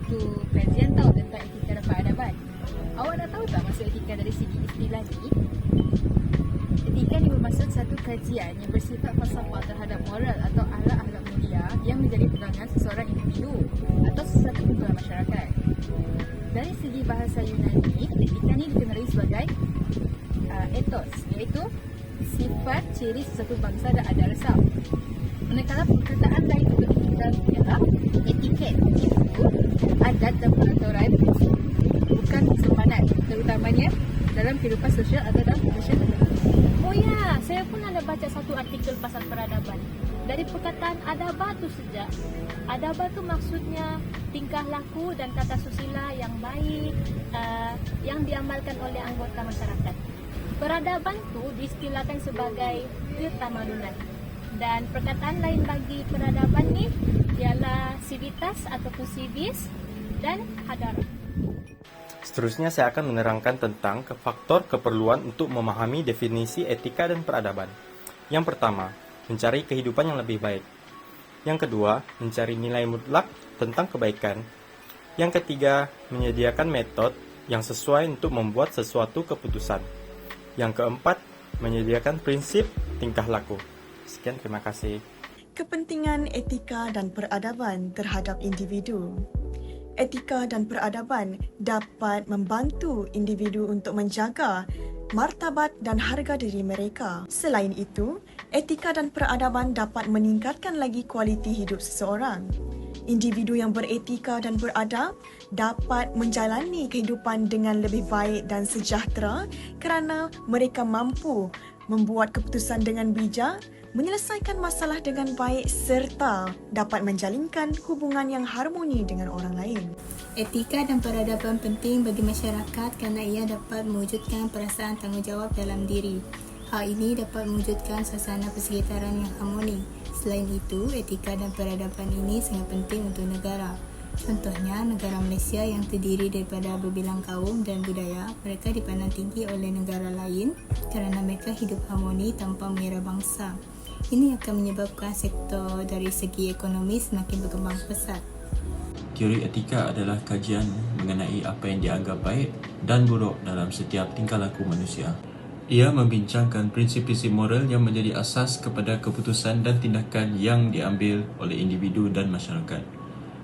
satu kajian tau tentang etika dan peradaban. Awak dah tahu tak maksud etika dari segi istilah ni? Etika ni bermaksud satu kajian yang bersifat falsafah terhadap moral atau akhlak-akhlak mulia yang menjadi pegangan seseorang individu atau sesuatu kumpulan masyarakat. Dari segi bahasa Yunani, etika ni dikenali sebagai ethos, iaitu sifat ciri sesuatu bangsa dan adat resam. Manakala perkataan lain untuk etika ialah etiket, iaitu adat dan peraturan bukan sempadan, terutamanya dalam kehidupan sosial atau dalam masyarakat. Oh ya, saya pun ada baca satu artikel pasal peradaban. Dari perkataan adabah tu sejak. Adabah tu maksudnya tingkah laku dan tata susila yang baik yang diamalkan oleh anggota masyarakat. Peradaban tu diistilahkan sebagai ketamadunan. Dan perkataan lain bagi peradaban ni ialah civitas ataupun civis dan hadara. Seterusnya saya akan menerangkan tentang faktor keperluan untuk memahami definisi etika dan peradaban. Yang pertama, mencari kehidupan yang lebih baik. Yang kedua, mencari nilai mutlak tentang kebaikan. Yang ketiga, menyediakan metode yang sesuai untuk membuat sesuatu keputusan. Yang keempat, menyediakan prinsip tingkah laku. Sekian, terima kasih. Kepentingan etika dan peradaban terhadap individu. Etika dan peradaban dapat membantu individu untuk menjaga martabat dan harga diri mereka. Selain itu, etika dan peradaban dapat meningkatkan lagi kualiti hidup seseorang. Individu yang beretika dan beradab dapat menjalani kehidupan dengan lebih baik dan sejahtera kerana mereka mampu membuat keputusan dengan bijak, menyelesaikan masalah dengan baik serta dapat menjalinkan hubungan yang harmoni dengan orang lain. Etika dan peradaban penting bagi masyarakat kerana ia dapat mewujudkan perasaan tanggungjawab dalam diri. Hal ini dapat mewujudkan suasana persekitaran yang harmoni. Selain itu, etika dan peradaban ini sangat penting untuk negara. Contohnya, negara Malaysia yang terdiri daripada berbilang kaum dan budaya, mereka dipandang tinggi oleh negara lain kerana mereka hidup harmoni tanpa mengira bangsa. Ini akan menyebabkan sektor dari segi ekonomi semakin berkembang pesat. Teori etika adalah kajian mengenai apa yang dianggap baik dan buruk dalam setiap tingkah laku manusia. Ia membincangkan prinsip-prinsip moral yang menjadi asas kepada keputusan dan tindakan yang diambil oleh individu dan masyarakat.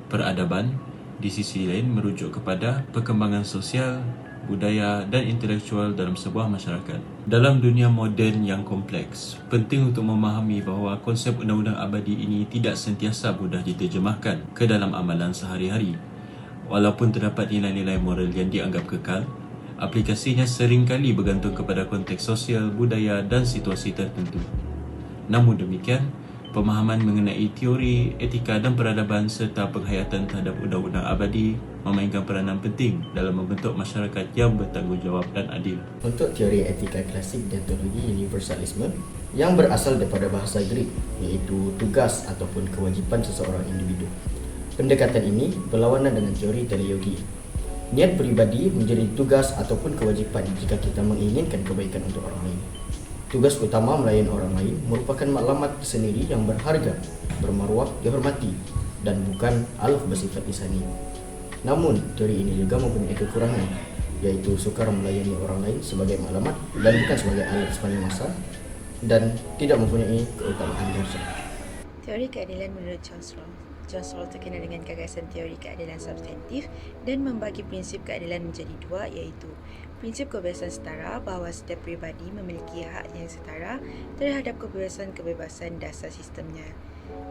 Peradaban, di sisi lain, merujuk kepada perkembangan sosial, budaya dan intelektual dalam sebuah masyarakat. Dalam dunia moden yang kompleks, penting untuk memahami bahawa konsep undang-undang abadi ini tidak sentiasa mudah diterjemahkan ke dalam amalan sehari-hari. Walaupun terdapat nilai-nilai moral yang dianggap kekal, aplikasinya seringkali bergantung kepada konteks sosial, budaya dan situasi tertentu. Namun demikian, pemahaman mengenai teori, etika dan peradaban serta penghayatan terhadap undang-undang abadi memainkan peranan penting dalam membentuk masyarakat yang bertanggungjawab dan adil. Untuk teori etika klasik deontologi universalisme yang berasal daripada bahasa Greek, iaitu tugas ataupun kewajipan seseorang individu. Pendekatan ini berlawanan dengan teori teleologi. Niat pribadi menjadi tugas ataupun kewajipan jika kita menginginkan kebaikan untuk orang lain. Tugas utama melayani orang lain merupakan maklumat sendiri yang berharga, bermaruah, dihormati dan bukan alaf bersifat lisani. Namun, teori ini juga mempunyai kekurangan, iaitu sukar melayani orang lain sebagai maklumat dan bukan sebagai alat sepanjang masa dan tidak mempunyai keutamaan dasar. Teori keadilan menurut Charles Rawls. Charles Rawls terkenal dengan gagasan teori keadilan substantif dan membagi prinsip keadilan menjadi dua, iaitu prinsip kebebasan setara bahawa setiap peribadi memiliki hak yang setara terhadap kebebasan dasar sistemnya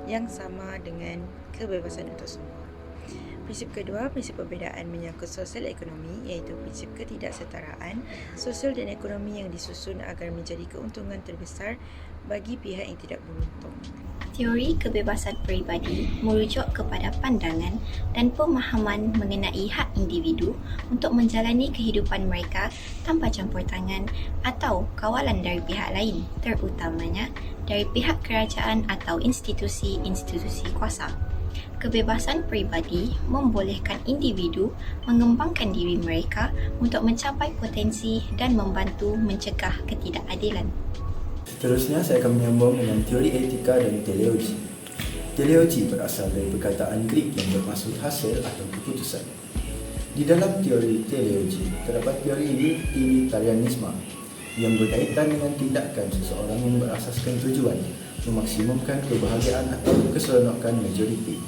yang sama dengan kebebasan untuk semua. Prinsip kedua, prinsip perbezaan menyangkut sosial ekonomi, iaitu prinsip ketidaksetaraan sosial dan ekonomi yang disusun agar menjadi keuntungan terbesar bagi pihak yang tidak beruntung. Teori kebebasan peribadi merujuk kepada pandangan dan pemahaman mengenai hak individu untuk menjalani kehidupan mereka tanpa campur tangan atau kawalan dari pihak lain, terutamanya dari pihak kerajaan atau institusi-institusi kuasa. Kebebasan peribadi membolehkan individu mengembangkan diri mereka untuk mencapai potensi dan membantu mencegah ketidakadilan. Seterusnya, saya akan menyambung dengan teori etika dan teleologi. Teleologi berasal dari perkataan Greek yang bermaksud hasil atau keputusan. Di dalam teori teleologi, terdapat teori utilitarianisme yang berkaitan dengan tindakan seseorang yang berasaskan tujuan memaksimumkan kebahagiaan atau keseronokan majoriti.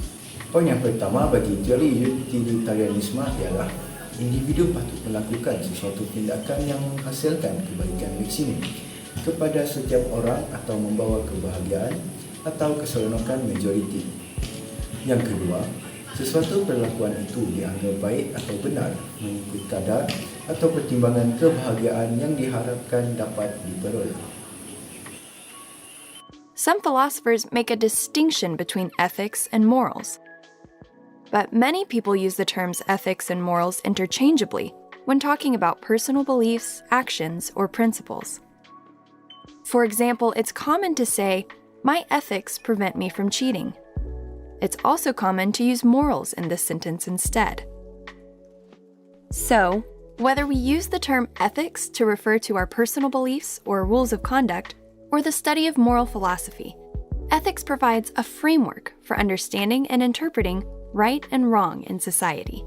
Poin yang pertama bagi teori utilitarianisme ialah individu patut melakukan sesuatu tindakan yang menghasilkan kebaikan maksimum kepada setiap orang atau membawa kebahagiaan atau keseronokan majoriti. Yang kedua, sesuatu perlakuan itu dianggap baik atau benar mengikut kadar atau pertimbangan kebahagiaan yang diharapkan dapat diperoleh. Some philosophers make a distinction between ethics and morals. But many people use the terms ethics and morals interchangeably when talking about personal beliefs, actions, or principles. For example, it's common to say, "My ethics prevent me from cheating." It's also common to use morals in this sentence instead. So, whether we use the term ethics to refer to our personal beliefs or rules of conduct, or the study of moral philosophy, ethics provides a framework for understanding and interpreting right and wrong in society.